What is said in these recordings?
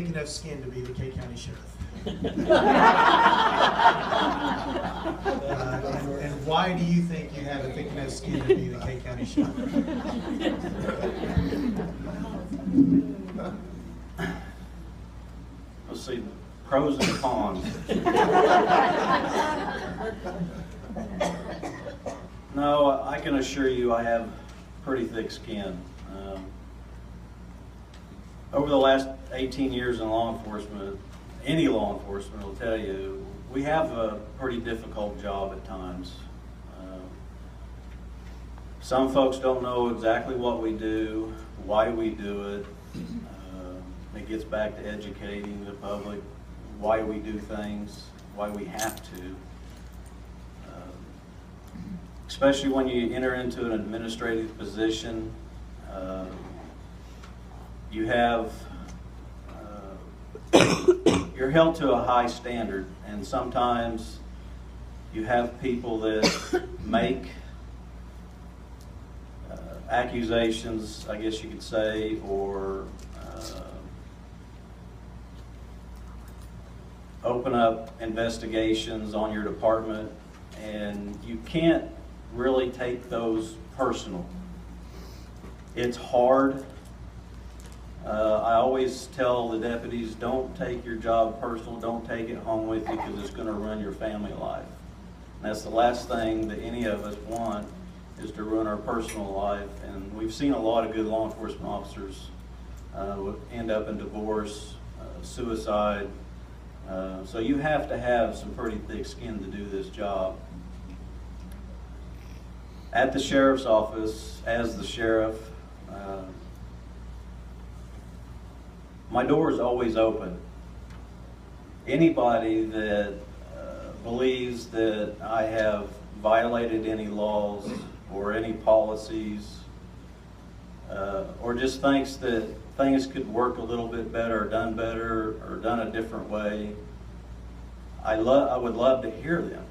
thick enough skin to be the K County Sheriff? And why do you think you have a thick enough skin to be the K County Sheriff? Let's see, pros and cons. No, I can assure you I have pretty thick skin. Over the last 18 years in law enforcement, any law enforcement will tell you, we have a pretty difficult job at times. Some folks don't know exactly what we do, why we do it. It gets back to educating the public, why we do things, why we have to. Especially when you enter into an administrative position, you have, you're held to a high standard, and sometimes you have people that make accusations, I guess you could say, or open up investigations on your department, and you can't really take those personal. It's hard. I always tell the deputies, don't take your job personal, don't take it home with you, because it's going to ruin your family life. And that's the last thing that any of us want, is to ruin our personal life. And we've seen a lot of good law enforcement officers end up in divorce, suicide. So you have to have some pretty thick skin to do this job. At the sheriff's office, as the sheriff, my door is always open. Anybody that believes that I have violated any laws or any policies, or just thinks that things could work a little bit better or done a different way, I would love to hear them.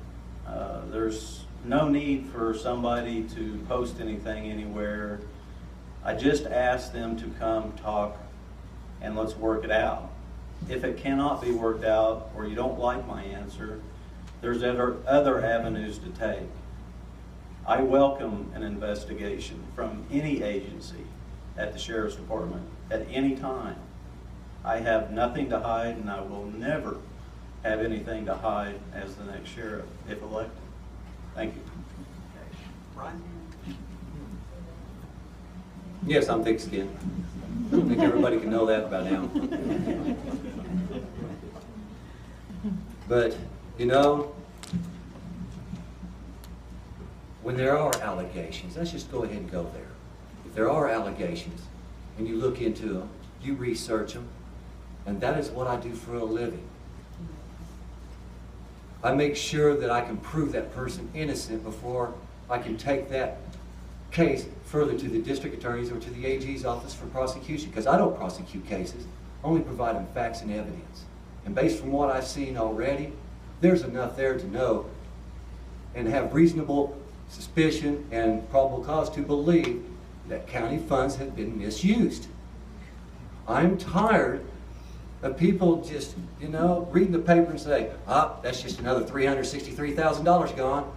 There's no need for somebody to post anything anywhere. I just ask them to come talk and let's work it out. If it cannot be worked out, or you don't like my answer, there's other avenues to take. I welcome an investigation from any agency at the Sheriff's Department at any time. I have nothing to hide, and I will never have anything to hide as the next sheriff, if elected. Thank you. Brian? Yes, I'm thick skinned. I think everybody can know that by now. But, you know, when there are allegations, let's just go ahead and go there. If there are allegations and you look into them, you research them, and that is what I do for a living. I make sure that I can prove that person innocent before I can take that case further to the district attorneys or to the AG's office for prosecution, because I don't prosecute cases, I only provide them facts and evidence. And based on what I've seen already, there's enough there to know and have reasonable suspicion and probable cause to believe that county funds have been misused. I'm tired of people just, you know, reading the paper and say, that's just another $363,000 gone.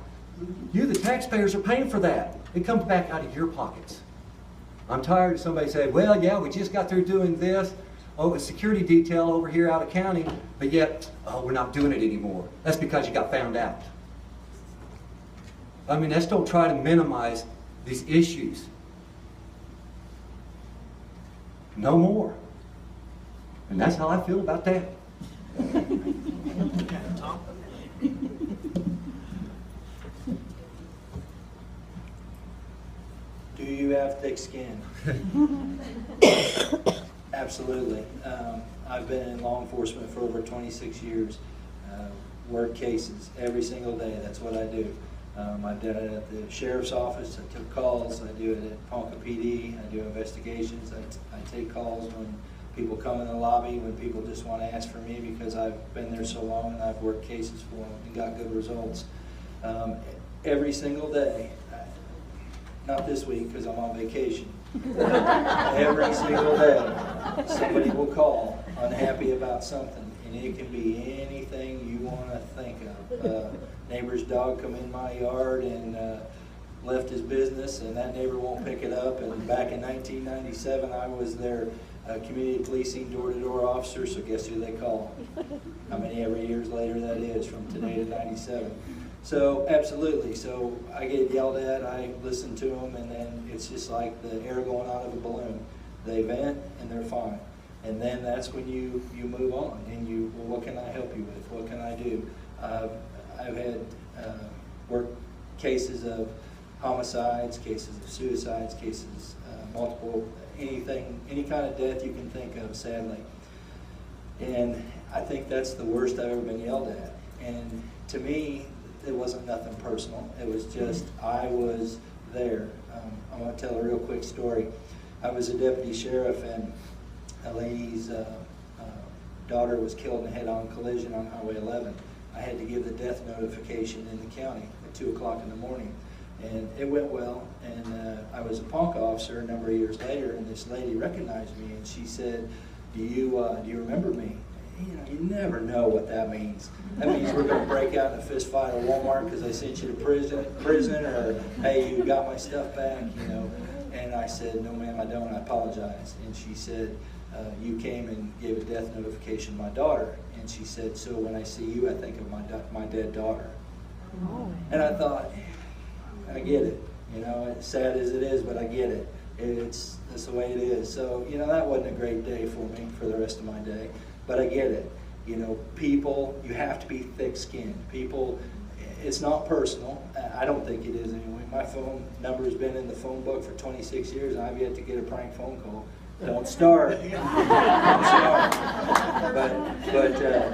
You, the taxpayers, are paying for that. It comes back out of your pockets. I'm tired of somebody saying, well, yeah, we just got through doing this. Oh, a security detail over here out of county, but yet, we're not doing it anymore. That's because you got found out. I mean, let's don't try to minimize these issues. No more. And that's how I feel about that. Tom? Do you have thick skin? Absolutely. I've been in law enforcement for over 26 years. Work cases every single day. That's what I do. I've done it at the sheriff's office. I took calls. I do it at Ponca PD. I do investigations. I take calls when people come in the lobby, when people just want to ask for me because I've been there so long and I've worked cases for them and got good results. Every single day. Not this week because I'm on vacation. Every single day, somebody will call unhappy about something, and it can be anything you want to think of. Neighbor's dog come in my yard and left his business, and that neighbor won't pick it up. And back in 1997, I was their community policing door-to-door officer, so guess who they call? How many ever years later that is, from today to 97. So absolutely, so I get yelled at, I listen to them, and then it's just like the air going out of a balloon. They vent and they're fine. And then that's when you move on, and well, what can I help you with? What can I do? I've had work cases of homicides, cases of suicides, cases multiple, anything, any kind of death you can think of, sadly. And I think that's the worst I've ever been yelled at. And to me, it wasn't nothing personal. It was just, I was there. I want to tell a real quick story. I was a deputy sheriff, and a lady's daughter was killed in a head-on collision on Highway 11. I had to give the death notification in the county at 2 o'clock in the morning. And it went well, and I was a PONC officer a number of years later, and this lady recognized me, and she said, do you remember me? You know, you never know what that means. That means we're going to break out in a fist fight at Walmart because I sent you to prison, or hey, you got my stuff back, you know. And I said, no ma'am, I don't, I apologize. And she said, you came and gave a death notification to my daughter. And she said, so when I see you, I think of my dead daughter. And I thought, I get it. You know, as sad as it is, but I get it. That's the way it is. So, you know, that wasn't a great day for me for the rest of my day. But I get it. You know, people, you have to be thick-skinned. People, it's not personal. I don't think it is anyway. My phone number has been in the phone book for 26 years, and I've yet to get a prank phone call. Don't start. Don't start.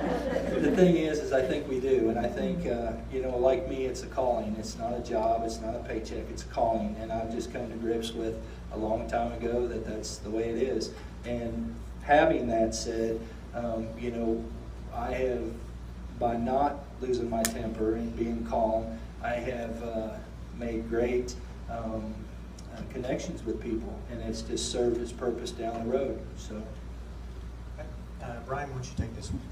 But the thing is I think we do, and I think, you know, like me, it's a calling. It's not a job. It's not a paycheck. It's a calling, and I've just come to grips with a long time ago that that's the way it is. And having that said, you know, I have, by not losing my temper and being calm, I have made great connections with people, and it's just served its purpose down the road. So, Brian, why don't you take this one?